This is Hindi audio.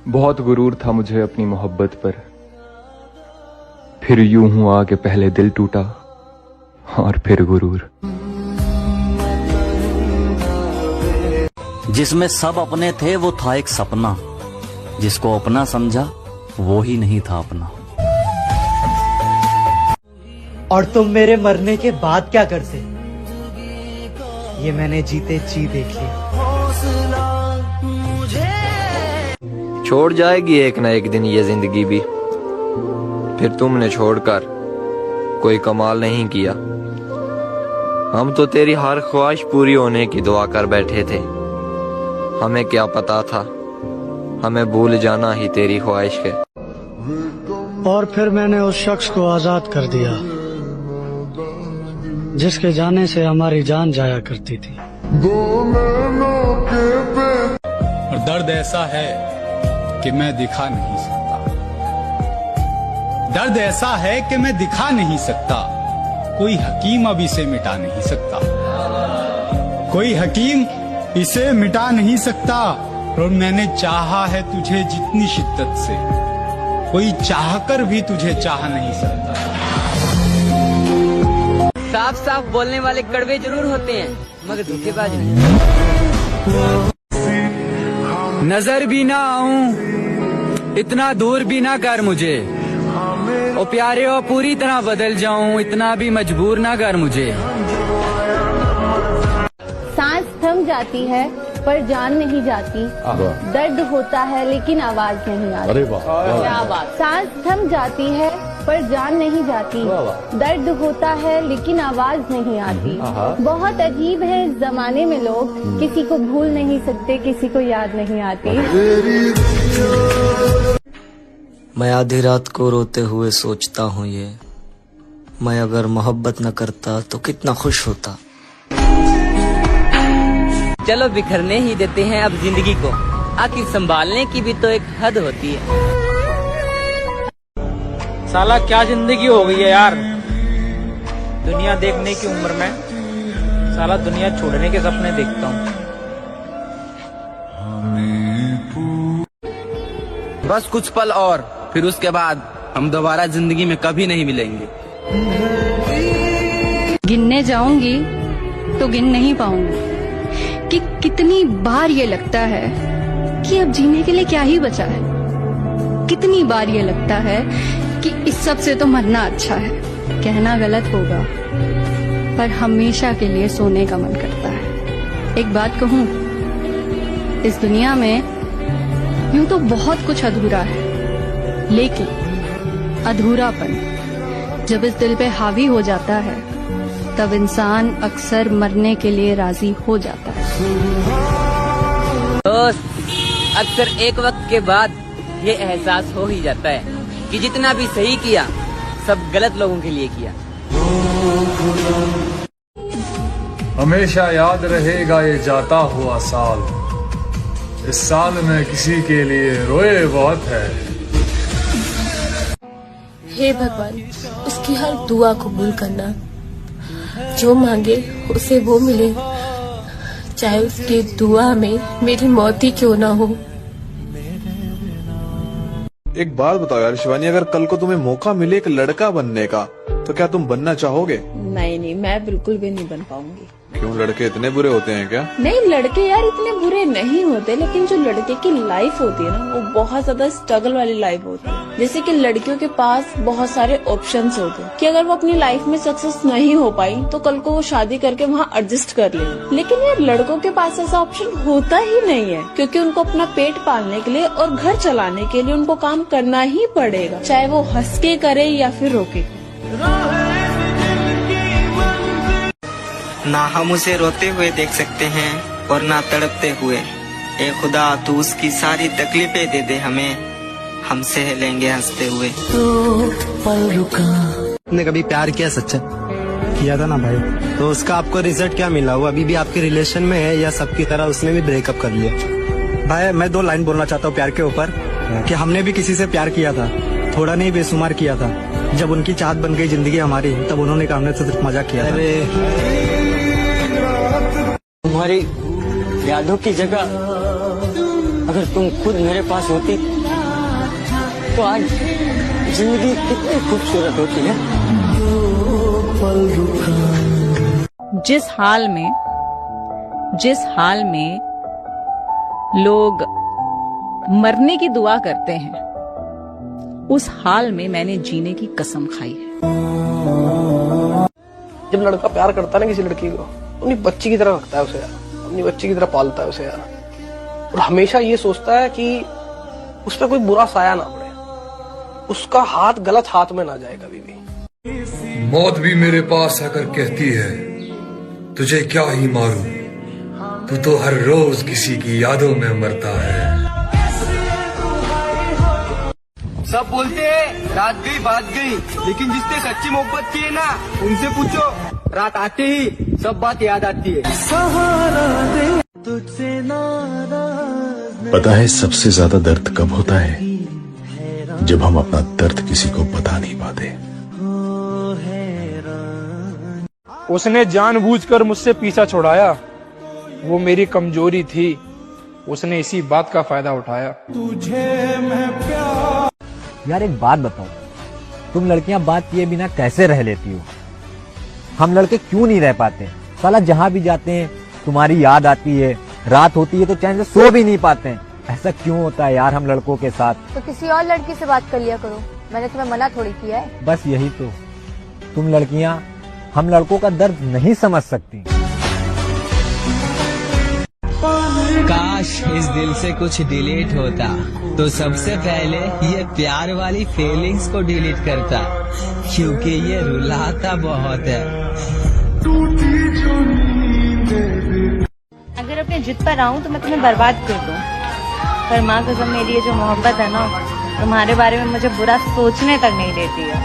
बहुत गुरूर था मुझे अपनी मोहब्बत पर, फिर यूं हुआ कि पहले दिल टूटा और फिर गुरूर। जिसमें सब अपने थे वो था एक सपना, जिसको अपना समझा वो ही नहीं था अपना। और तुम मेरे मरने के बाद क्या करते, ये मैंने जीते जी देख लिया। छोड़ जाएगी एक ना एक दिन ये जिंदगी भी, फिर तुमने छोड़कर कोई कमाल नहीं किया। हम तो तेरी हर ख्वाहिश पूरी होने की दुआ कर बैठे थे, हमें क्या पता था हमें भूल जाना ही तेरी ख्वाहिश है। और फिर मैंने उस शख्स को आजाद कर दिया जिसके जाने से हमारी जान जाया करती थी। और दर्द ऐसा है कि मैं दिखा नहीं सकता, दर्द ऐसा है कि मैं दिखा नहीं सकता। कोई हकीम अब इसे मिटा नहीं सकता, कोई हकीम इसे मिटा नहीं सकता। और मैंने चाहा है तुझे जितनी शिद्दत से, कोई चाहकर भी तुझे चाह नहीं सकता। साफ साफ बोलने वाले कड़वे जरूर होते हैं मगर धोखेबाज नहीं। नजर भी ना आऊं इतना दूर भी ना कर मुझे, ओ प्यारे ओ पूरी तरह बदल जाऊं इतना भी मजबूर ना कर मुझे। सांस थम जाती है पर जान नहीं जाती, दर्द होता है लेकिन आवाज नहीं आती। अरे वाह, क्या बात। सांस थम जाती है पर जान नहीं जाती, दर्द होता है लेकिन आवाज नहीं आती। बहुत अजीब है इस जमाने में लोग, किसी को भूल नहीं सकते किसी को याद नहीं आती। मैं आधी रात को रोते हुए सोचता हूँ ये, मैं अगर मोहब्बत न करता तो कितना खुश होता। चलो बिखरने ही देते हैं अब जिंदगी को, आखिर संभालने की भी तो एक हद होती है। साला क्या जिंदगी हो गई है यार, दुनिया देखने की उम्र में साला दुनिया छोड़ने के सपने देखता हूँ। बस कुछ पल और फिर उसके बाद हम दोबारा जिंदगी में कभी नहीं मिलेंगे। गिनने जाऊंगी तो गिन नहीं पाऊंगी कि कितनी बार ये लगता है कि अब जीने के लिए क्या ही बचा है। कितनी बार ये लगता है कि इस सब से तो मरना अच्छा है। कहना गलत होगा पर हमेशा के लिए सोने का मन करता है। एक बात कहूँ, इस दुनिया में यूं तो बहुत कुछ अधूरा है, लेकिन अधूरापन जब इस दिल पे हावी हो जाता है तब इंसान अक्सर मरने के लिए राजी हो जाता है। दोस्त, अक्सर एक वक्त के बाद ये एहसास हो ही जाता है कि जितना भी सही किया सब गलत लोगों के लिए किया। हमेशा याद रहेगा ये जाता हुआ साल, इस साल में किसी के लिए रोए बहुत है। हे भगवान, उसकी हर दुआ कबूल करना, जो मांगे उसे वो मिले, चाहे उसकी दुआ में मेरी मौत ही क्यों ना हो। एक बात बताओ यार शिवानी, अगर कल को तुम्हें मौका मिले एक लड़का बनने का तो क्या तुम बनना चाहोगे? नहीं, मैं बिल्कुल भी नहीं बन पाऊंगी। क्यों, लड़के इतने बुरे होते हैं क्या? नहीं, लड़के यार इतने बुरे नहीं होते, लेकिन जो लड़के की लाइफ होती है ना वो बहुत ज्यादा स्ट्रगल वाली लाइफ होती है। जैसे कि लड़कियों के पास बहुत सारे ऑप्शंस होते हैं कि अगर वो अपनी लाइफ में सक्सेस नहीं हो पाई तो कल को वो शादी करके वहाँ एडजस्ट कर लेंगे। लेकिन यार लड़कों के पास ऐसा ऑप्शन होता ही नहीं है, क्योंकि उनको अपना पेट पालने के लिए और घर चलाने के लिए उनको काम करना ही पड़ेगा, चाहे वो हंस के करे या फिर रोके। ना हम उसे रोते हुए देख सकते हैं और ना तड़पते हुए। ए खुदा, तू उसकी सारी तकलीफें दे दे हमें, हम सह लेंगे हंसते हुए। तो पल रुका। आपने कभी प्यार किया सच्चा? किया था ना भाई, तो उसका आपको रिजल्ट क्या मिला? वो अभी भी आपके रिलेशन में है या सबकी तरह उसने भी ब्रेकअप कर लिया? भाई मैं 2 लाइन बोलना चाहता हूँ प्यार के ऊपर, कि हमने भी किसी से प्यार किया था, थोड़ा नहीं बेशुमार किया था। जब उनकी चाहत बन गई जिंदगी हमारी, तब उन्होंने कहा हमने तो सिर्फ मजाक किया था। तुम्हारी यादों की जगह अगर तुम खुद मेरे पास होती तो आज जिंदगी कितनी खूबसूरत होती है। जिस हाल में लोग मरने की दुआ करते हैं, उस हाल में मैंने जीने की कसम खाई है। जब लड़का प्यार करता है ना किसी लड़की को, अपनी बच्ची की तरह रखता है उसे यार, अपनी बच्ची की तरह पालता है उसे यार, और हमेशा ये सोचता है कि उस पर कोई बुरा साया ना पड़े, उसका हाथ गलत हाथ में ना जाए कभी भी। मौत भी मेरे पास आकर कहती है तुझे क्या ही मारूं, तू तो हर रोज किसी की यादों में मरता है। सब बोलते हैं रात गई बात गई, लेकिन जिसने सच्ची मोहब्बत की है ना, उनसे पूछो रात आते ही सब बात याद आती है। पता है सबसे ज्यादा दर्द कब होता है? जब हम अपना दर्द किसी को बता नहीं पाते। उसने जानबूझकर मुझसे पीछा छुड़ाया, वो मेरी कमजोरी थी, उसने इसी बात का फायदा उठाया। तुझे मैं प्यार। यार एक बात बताओ, तुम लड़कियां बात किए बिना कैसे रह लेती हो? हम लड़के क्यों नहीं रह पाते? साला जहां भी जाते हैं तुम्हारी याद आती है, रात होती है तो चैन से सो भी नहीं पाते हैं। ऐसा क्यों होता है यार हम लड़कों के साथ? तो किसी और लड़की से बात कर लिया करो, मैंने तुम्हें मना थोड़ी किया है। बस यही तो, तुम लड़कियां हम लड़कों का दर्द नहीं समझ सकती। काश इस दिल से कुछ डिलीट होता तो सबसे पहले ये प्यार वाली फीलिंग्स को डिलीट करता, क्योंकि ये रुलाता बहुत है। अगर अपने जिद पर आऊं तो मैं तुम्हें बर्बाद कर दूं, पर माँ कसम मेरी ये जो मोहब्बत है ना, तुम्हारे बारे में मुझे बुरा सोचने तक नहीं देती है।